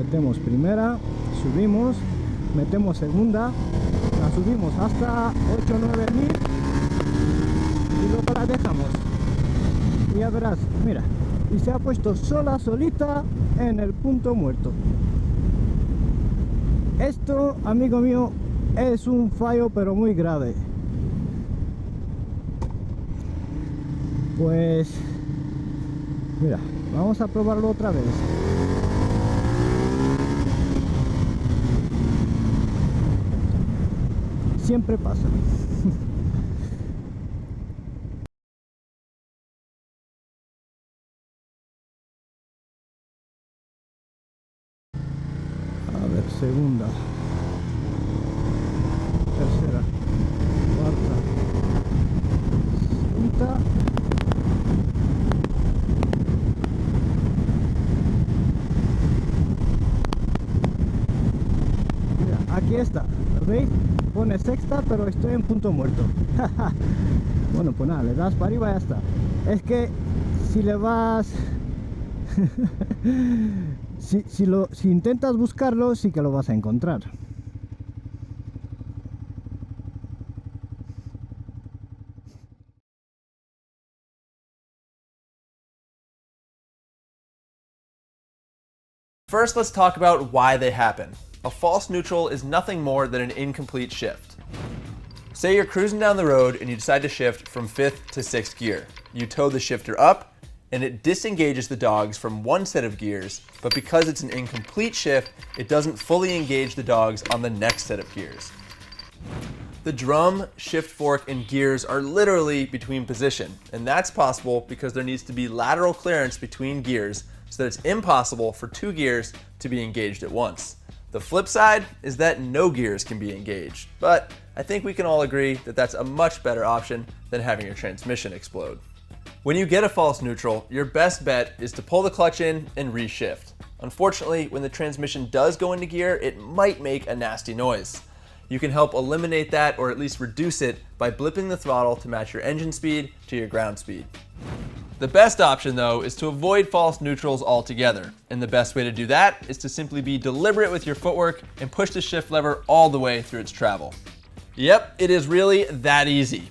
metemos primera, subimos, metemos segunda, la subimos hasta 8 o 9 mil y luego la dejamos. Y ya verás, mira, y se ha puesto solita en el punto muerto. Esto, amigo mío, es un fallo pero muy grave. Pues mira, vamos a probarlo otra vez. Siempre pasa. A ver, segunda, tercera, cuarta, quinta. Mira, aquí está, ¿lo veis? Pone sexta, pero estoy en punto muerto. Bueno, pues nada, le das para arriba y ya está. Es que si le vas... si intentas buscarlo, sí que lo vas a encontrar. First, let's talk about why they happen. A false neutral is nothing more than an incomplete shift. Say you're cruising down the road and you decide to shift from 5th to 6th gear. You tow the shifter up and it disengages the dogs from one set of gears, but because it's an incomplete shift, it doesn't fully engage the dogs on the next set of gears. The drum, shift fork, and gears are literally between position, and that's possible because there needs to be lateral clearance between gears so that it's impossible for two gears to be engaged at once. The flip side is that no gears can be engaged, but I think we can all agree that that's a much better option than having your transmission explode. When you get a false neutral, your best bet is to pull the clutch in and reshift. Unfortunately, when the transmission does go into gear, it might make a nasty noise. You can help eliminate that or at least reduce it by blipping the throttle to match your engine speed to your ground speed. The best option though is to avoid false neutrals altogether, and the best way to do that is to simply be deliberate with your footwork and push the shift lever all the way through its travel. Yep, it is really that easy.